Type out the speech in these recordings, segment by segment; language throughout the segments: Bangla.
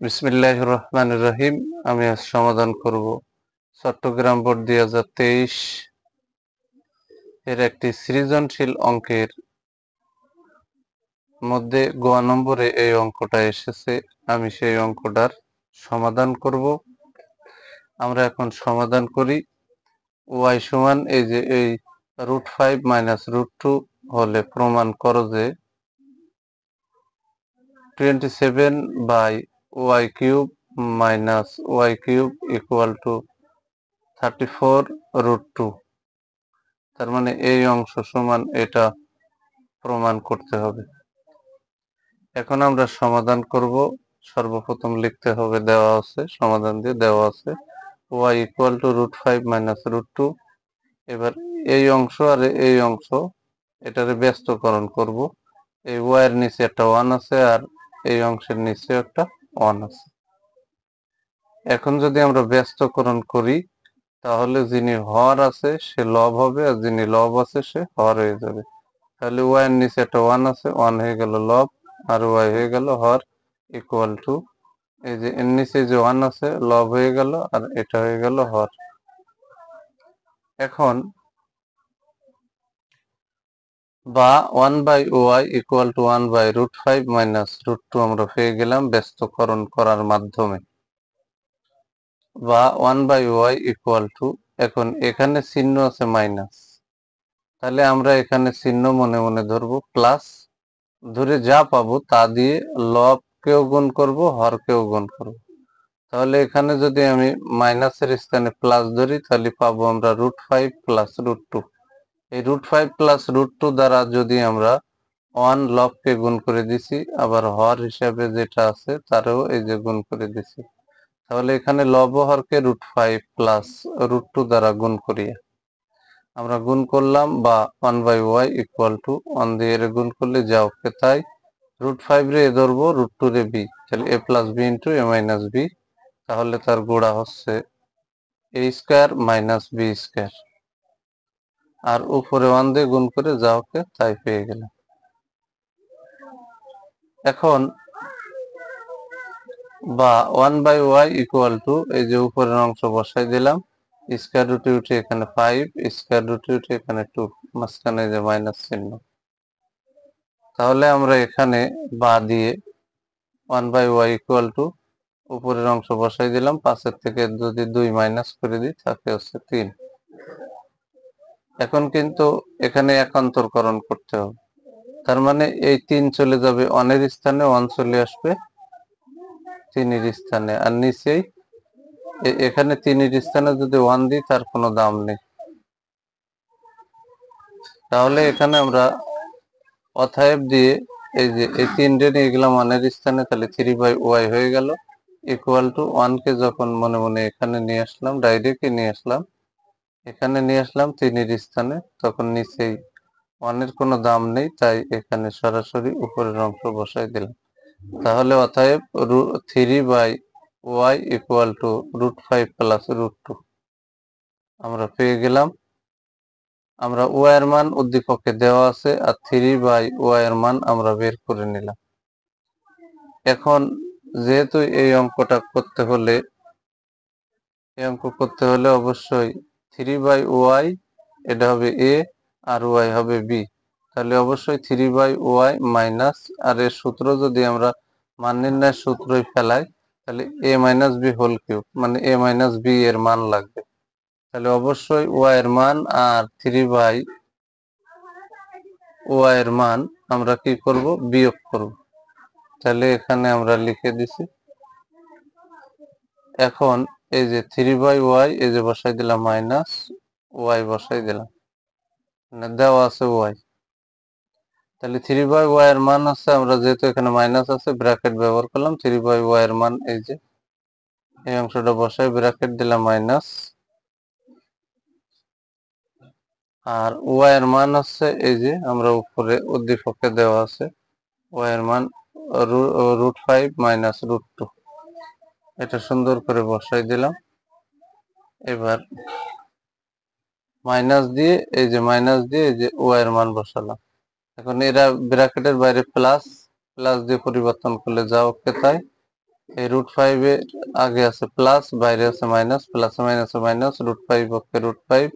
বিসমিল্লাহির রহমানির রহিম। আমি আজ সমাধান করব চট্টগ্রাম বোর্ড 2023 এর একটি সৃজনশীল অঙ্কের মধ্যে গ নম্বরে এই অঙ্কটা এসেছে। আমি সেই অঙ্কটার সমাধান করব। আমরা এখন সমাধান করি। y সমান এই যে এই √5 - √2 হলে প্রমাণ করো যে 27/y³ - y³ = 34√2। তার মানে এই অংশ সমান এটা প্রমাণ করতে হবে। এখন আমরা সমাধান করব। সর্বপ্রথম লিখতে হবে, দেওয়া আছে সমাধান দিয়ে দেওয়া আছে y = √5 - √2। এবার এই অংশ আর এই অংশ এটারে ব্যস্তকরণ করব। এই y এর নিচে একটা 1 আছে আর এই অংশের নিচে একটা 1 আছে। এখন যদি আমরা ব্যস্তকরণ করি তাহলে যিনি হর আছে সে লব হবে আর যিনি লব আছে সে হর হয়ে যাবে। তাহলে y এর নিচে একটা 1 আছে, 1 হয়ে গেল লব আর y হয়ে গেল হর, ইকুয়াল টু এই যে এর নিচে যে 1 আছে লব হয়ে গেল আর এটা হয়ে গেল হর। এখন বা 1/y = 1/√5 - √2 আমরা পেয়ে গেলাম ব্যস্তকরণ করার মাধ্যমে। বা 1/y = এখন এখানে চিহ্ন আছে মাইনাস, তাহলে আমরা এখানে চিহ্ন মনে মনে ধরবো প্লাস, ধরে যা পাবো তা দিয়ে লবকেও গুণ করব হরকেও গুণ করব। তাহলে এখানে যদি আমি মাইনাসের স্থানে প্লাস ধরি তাহলে পাবো আমরা √5 + √2। এই √5 + √2 দ্বারা যদি আমরা 1 লবকে গুণ করে দিছি, আবার হর হিসাবে যেটা আছে তারও এই যে গুণ করে দিছি। তাহলে এখানে লব ও হরকে √5 + √2 দ্বারা গুণ করিয়া আমরা গুণ করলাম, বা 1/y = 1 দিয়ে এর গুণ করলে যা ওকে তাই। √5 রে এ ধরবো, √2 রে b, তাহলে a + b * a - b। তাহলে তার গোড়া হচ্ছে a² - b², আর উপরে 1 দিয়ে গুণ করে যা ওকে তাই পেয়ে গেলাম। এখন বা 1/y = এই যে উপরের অংশ বসাই দিলাম, স্কয়ার রুটে উঠে এখানে 5, স্কয়ার রুটে উঠে এখানে 2, মাঝখানে যে মাইনাস চিহ্ন। তাহলে আমরা এখানে বা দিয়ে 1/y = উপরের অংশ বসাই দিলাম, 5 থেকে যদি 2 মাইনাস করে দিই থাকে হচ্ছে 3। এখন কিন্তু এখানে একান্তরকরণ করতে হবে, তার মানে এই 3 চলে যাবে 1 এর স্থানে, 1 চলে আসবে 3 এর স্থানে, আর নিচেই এখানে 3 এর স্থানে যদি 1 দিই তার কোনো দাম নেই। তাহলে এখানে আমরা অতএব দিয়ে এই যে এই 3 রে নিয়ে গেলাম 1 এর স্থানে, তাহলে 3/y হয়ে গেল, ইকুয়াল টু 1 কে যখন মনে মনে এখানে নিয়ে আসলাম, ডাইরেক্টলি নিয়ে আসলাম, এখানে নিয়ে আসলাম 3 এর স্থানে, তখন নিচেই 1 এর কোনো দাম নেই, তাই এখানে সরাসরি উপরের অংশ বসাই দিলাম। তাহলে অতএব 3/y = √5 + √2 আমরা পেয়ে গেলাম। আমরা y এর মান উদ্দীপকে দেওয়া আছে আর 3/y এর মান আমরা বের করে নিলাম। এখন যেহেতু এই অঙ্কটা করতে হলে অবশ্যই 3/y এটা হবে a আর y হবে b, তাহলে অবশ্যই 3/y মাইনাস, আর এর সূত্র যদি আমরা মান নির্ণয়ের সূত্রই ফেলাই তাহলে a - b হোল কিউব, মানে a - b এর মান লাগবে। তাহলে অবশ্যই y এর মান আর 3/y এর মান আমরা কি করব, বিয়োগ করব। তাহলে এখানে আমরা লিখে দিছি। এখন এই যে 3/y এই যে বসাই দিলাম মাইনাস, y বসাই দিলাম, মানে দেওয়া আছে y। তাহলে 3/y এর মান আছে, আমরা যেহেতু এখানে মাইনাস আছে ব্র্যাকেট ব্যবহার করলাম, 3/y এর মান এই যে এই অংশটা বসাই ব্র্যাকেট দিলাম মাইনাস, আর y এর মান হচ্ছে এই যে আমরা উপরে উদ্দীপকে দেওয়া আছে y এর মান √5 - √2, এটা সুন্দর করে বসাই দিলাম। এবার মাইনাস দিয়ে এই যে y এর মান বসালাম। এখন এরা ব্র্যাকেটের বাইরে প্লাস, প্লাস দিয়ে পরিবর্তন করলে যা ওকে তাই, এই √5 এর আগে আছে প্লাস, বাইরে আছে মাইনাস, প্লাসে মাইনাসে মাইনাস, √5 পক্ষে √5,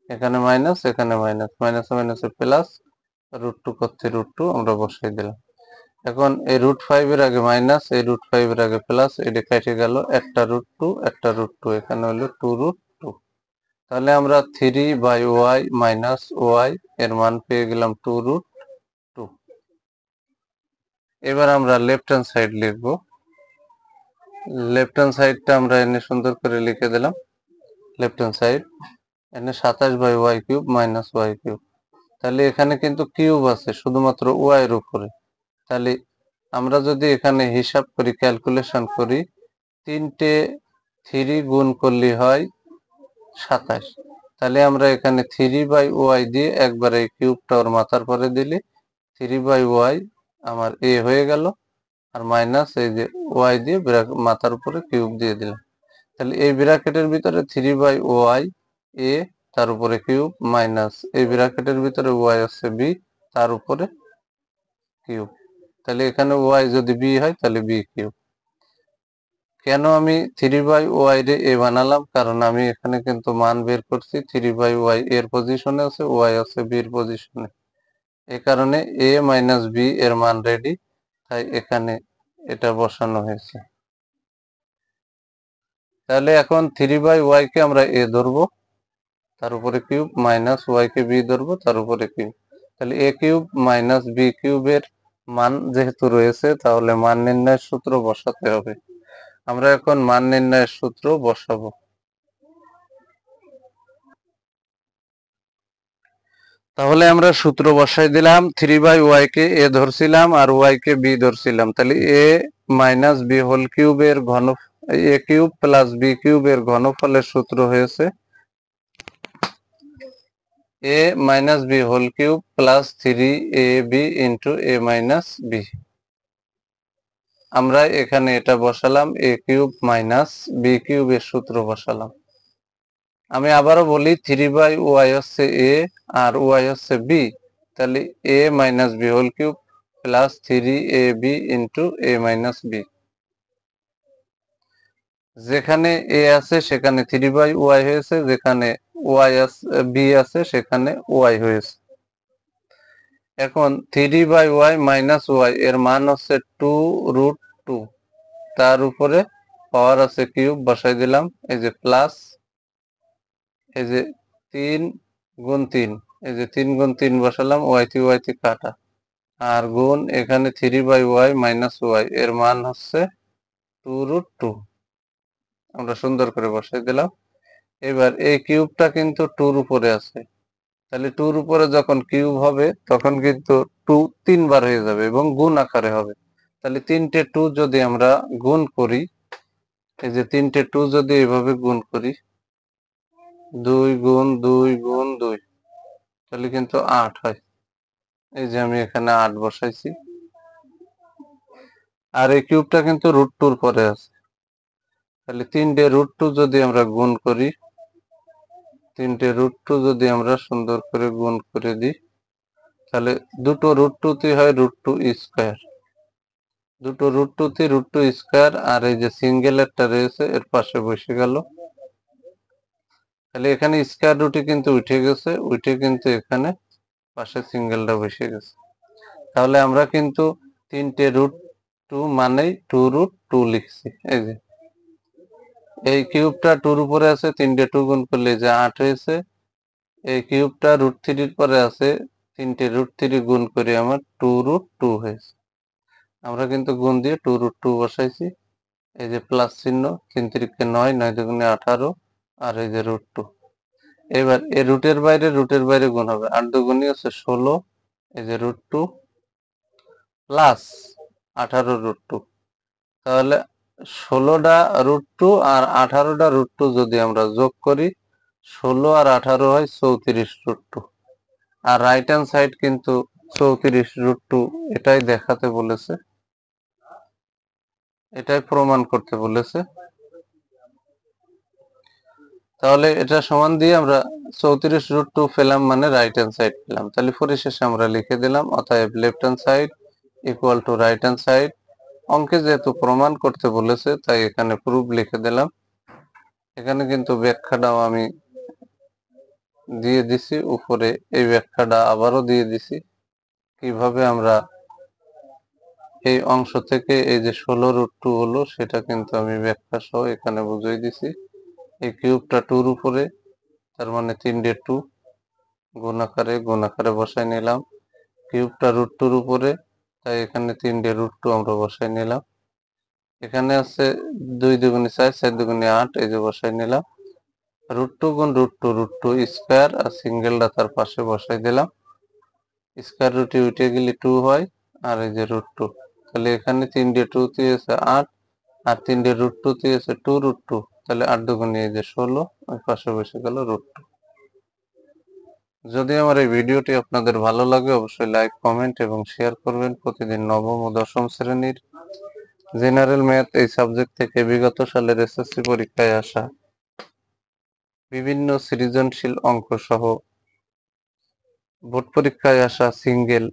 এখানে মাইনাস, এখানে মাইনাস, মাইনাসে মাইনাসে প্লাস, √2 করতে √2 আমরা বসাই দিলাম। এখন এই √5 এর আগে মাইনাস, এই √5 এর আগে প্লাস, এটা কেটে গেল, একটা √2, একটা √2, এখানে হলো 2√2। তাহলে আমরা 3/y মাইনাস y এর মান পেয়ে গেলাম 2√2। এবার আমরা লেফট হ্যান্ড সাইড লিখব। লেফট হ্যান্ড সাইডটা আমরা এনে সুন্দর করে লিখে দিলাম। লেফট হ্যান্ড সাইড এনে 27/y³ মাইনাস y³। তাহলে এখানে কিন্তু কিউব আছে শুধুমাত্র y এর উপরে। তাহলে আমরা যদি এখানে হিসাব করি, ক্যালকুলেশন করি, 3টে 3 গুণ করলে হয় 27। তাহলে আমরা এখানে 3/y দিয়ে একবার এই কিউবটা ওর মাথার পরে দিলে 3/y আমার a হয়ে গেল, আর মাইনাস এই যে y দিয়ে মাথার উপরে কিউব দিয়ে দিলাম। তাহলে এই ব্র্যাকেটের ভিতরে 3/y a, তার উপরে কিউব, মাইনাস এই ব্র্যাকেটের ভিতরে y আছে b, তার উপরে কিউব। তাহলে এখানে y যদি b হয় তাহলে b কিউব। কেন আমি 3/y রে a বানালাম? কারণ আমি এখানে কিন্তু মান বের করছি, 3/y এর পজিশনে আছে, y আছে b এর পজিশনে। এই কারণে a মাইনাস b এর মান রেডি, তাই এখানে এটা বসানো হয়েছে। তাহলে এখন 3/y কে আমরা a ধরবো, তার উপরে কিউব, মাইনাস y কে b ধরবো, তার উপরে কিউব। তাহলে a কিউব মাইনাস b কিউবের মান যেহেতু রয়েছে, তাহলে মান নির্ণয়ের সূত্র বসাতে হবে। আমরা এখন মান নির্ণয়ের সূত্র বসাবো। তাহলে আমরা সূত্র বসাই দিলাম। 3/y K a ধরছিলাম R y K b ধরছিলাম। তাহলে a মাইনাস b হোল কিউবের ঘন, a কিউব প্লাস b কিউবের ঘনফলের সূত্র হয়েছে a minus b whole cube plus 3ab into a minus b। আমরা এখানে এটা বসালাম, a কিউব মাইনাস b কিউবের সূত্র বসালাম। আমি আবারও বলি, 3/y হচ্ছে a আর y হচ্ছে b। তাহলে a minus b whole cube plus 3ab into a minus b। যেখানে a আছে সেখানে 3/y হয়েছে, যেখানে y আছে b আছে সেখানে y হয়েছে। এখন 3/y মাইনাস y এর মান হচ্ছে 2√2, তার উপরে পাওয়ার আছে কিউব, বসাই দিলাম। এই যে প্লাস, এই যে 3 গুণ 3, এই যে 3 গুণ 3 বসালাম, y থেকে কাটা, আর গুণ এখানে 3/y মাইনাস y এর মান হচ্ছে 2√2, আমরা সুন্দর করে বসাই দিলাম। এবার এই কিউবটা কিন্তু 2 এর উপরে আছে, তাহলে 2 এর উপরে যখন কিউব হবে তখন কিন্তু 2 3 বার হয়ে যাবে এবং গুণ আকারে হবে। তাহলে 3টে 2 যদি আমরা গুণ করি, এই যে 3টে 2 যদি এইভাবে গুণ করি, 2 গুণ 2 গুণ 2, তাহলে কিন্তু 8 হয়। এই যে আমি এখানে 8 বসাইছি, আর এই কিউবটা কিন্তু √2 পরে আছে। তাহলে 3টে √2 যদি আমরা গুণ করি, 3টে √2 যদি আমরা সুন্দর করে গুণ করে দিই, তাহলে দুটো √2 তে হয় √2 স্কয়ার, দুটো √2 তে √2 স্কয়ার, আর এই যে সিঙ্গেল একটা রয়েছে এর পাশে বসে গেল। তাহলে এখানে স্কয়ার রুটে কিন্তু উঠে গেছে, উঠে কিন্তু এখানে পাশে সিঙ্গেলটা বসে গেছে। তাহলে আমরা কিন্তু 3টে √2 মানেই 2√2 লিখছি। এই যে এই কিউবটা 2 এর উপরে আছে, 3টে 2 গুণ করলে যে 8 হয়েছে। এই কিউবটা √3 এর পরে আছে, 3টে √3 গুণ করে আমার 2√2 হয়েছে। আমরা কিন্তু গুণ দিয়ে 2√2 বসাইছি। এই যে প্লাস চিহ্ন, 3 3 9, 9 2 18, আর এই যে √2। এবার এই রুটের বাইরে গুণ হবে, 8 2 হচ্ছে 16, এই যে √2 প্লাস 18 √2। তাহলে 16টা √2 আর 18টা √2 যদি আমরা যোগ করি, 16 আর 18 হয় 34 √2। আর রাইট হ্যান্ড সাইড কিন্তু 34 √2 এটাই দেখাতে বলেছে, এটাই প্রমাণ করতে বলেছে। তাহলে এটা সমান দিয়ে আমরা 34√2 পেলাম, মানে রাইট হ্যান্ড সাইড পেলাম। তাহলে পরিশেষে আমরা লিখে দিলাম, অতএব left hand side equal to right hand side, অঙ্কে যেহেতু প্রমাণ করতে বলেছে তাই এখানে প্রুফ লিখে দিলাম। এখানে কিন্তু ব্যাখ্যাটাও আমি দিয়ে দিছি, উপরে এই ব্যাখ্যাটা আবারও দিয়ে দিছি কিভাবে আমরা এই অংশ থেকে এই যে 16√2 হলো সেটা কিন্তু আমি ব্যাখ্যা সহ এখানে বুঝিয়ে দিছি। এই কিউবটা 2 এর উপরে, তার মানে 3 2 গুণাকারে বসাই নিলাম। কিউবটা √2 এর উপরে, তাই এখানে 3 আমরা বসাই নিলাম। এখানে আছে 2 দুগুণে 4, 4 দুগুণে 8, এই যে বসাই নিলাম। √2 গুণ √2 স্কয়ার, আর সিঙ্গেলটা তার পাশে বসাই দিলাম। স্কয়ার রুটে উঠে গেলে 2 হয়, আর এই যে √2, তাহলে এখানে 3 দিয়ে 2 আছে 8, আর 3 দিয়ে আছে 2√2, তাহলে 8 দুগুণে এই যে 16, ওই পাশে বসে গেল √2। যদি আমার এই ভিডিওটি আপনাদের ভালো লাগে অবশ্যই লাইক, কমেন্ট এবং শেয়ার করবেন। প্রতিদিন নবম ও দশম শ্রেণীর জেনারেল ম্যাথ এই সাবজেক্ট থেকে বিগত সালের এসএসসি পরীক্ষায় আসা বিভিন্ন সৃজনশীল অঙ্ক সহ বোর্ড পরীক্ষায় আসা সিঙ্গেল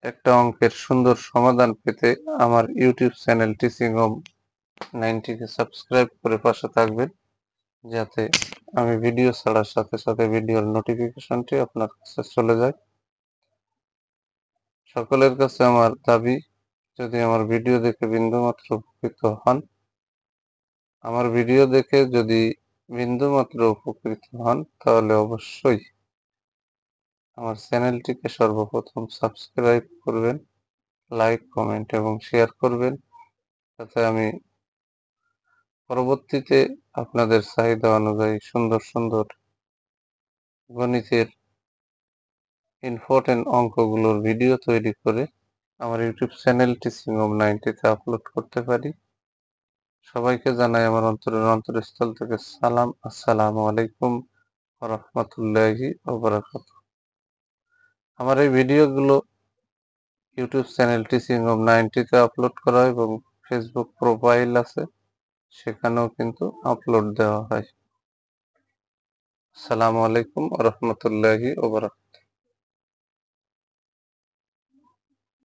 একটা অঙ্কের সুন্দর সমাধান পেতে আমার ইউটিউব চ্যানেল টিচিং হোম 90 কে সাবস্ক্রাইব করে পাশে থাকবেন, যাতে আমি ভিডিও ছাড়ার সাথে সাথে ভিডিওর নোটিফিকেশনটি আপনার কাছে চলে যায়। সকলের কাছে আমার দাবি, যদি আমার ভিডিও দেখে বিন্দুমাত্র উপকৃত হন, আমার ভিডিও দেখে যদি বিন্দুমাত্র উপকৃত হন, তাহলে অবশ্যই আমার চ্যানেলটিকে সর্বপ্রথম সাবস্ক্রাইব করবেন, লাইক, কমেন্ট এবং শেয়ার করবেন, যাতে আমি পরবর্তীতে আপনাদের চাহিদা অনুযায়ী সুন্দর সুন্দর গণিতের ইম্পর্টেন্ট অঙ্কগুলোর ভিডিও তৈরি করে আমার ইউটিউব চ্যানেল টিচিং হোম 90 তে আপলোড করতে পারি। সবাইকে জানাই আমার অন্তরের অন্তরস্থল থেকে সালাম। আসসালামু আলাইকুম ওয়া রাহমাতুল্লাহি ওয়া বারাকাতুহু। আমার এই ভিডিওগুলো ইউটিউব চ্যানেল টিচিং হোম 90 তে আপলোড করা হয় এবং ফেসবুক প্রোফাইল আছে, সেখানেও কিন্তু আপলোড দেওয়া হয়। আসসালামু আলাইকুম ওয়া রাহমাতুল্লাহি ওয়া বারাকাতুহু।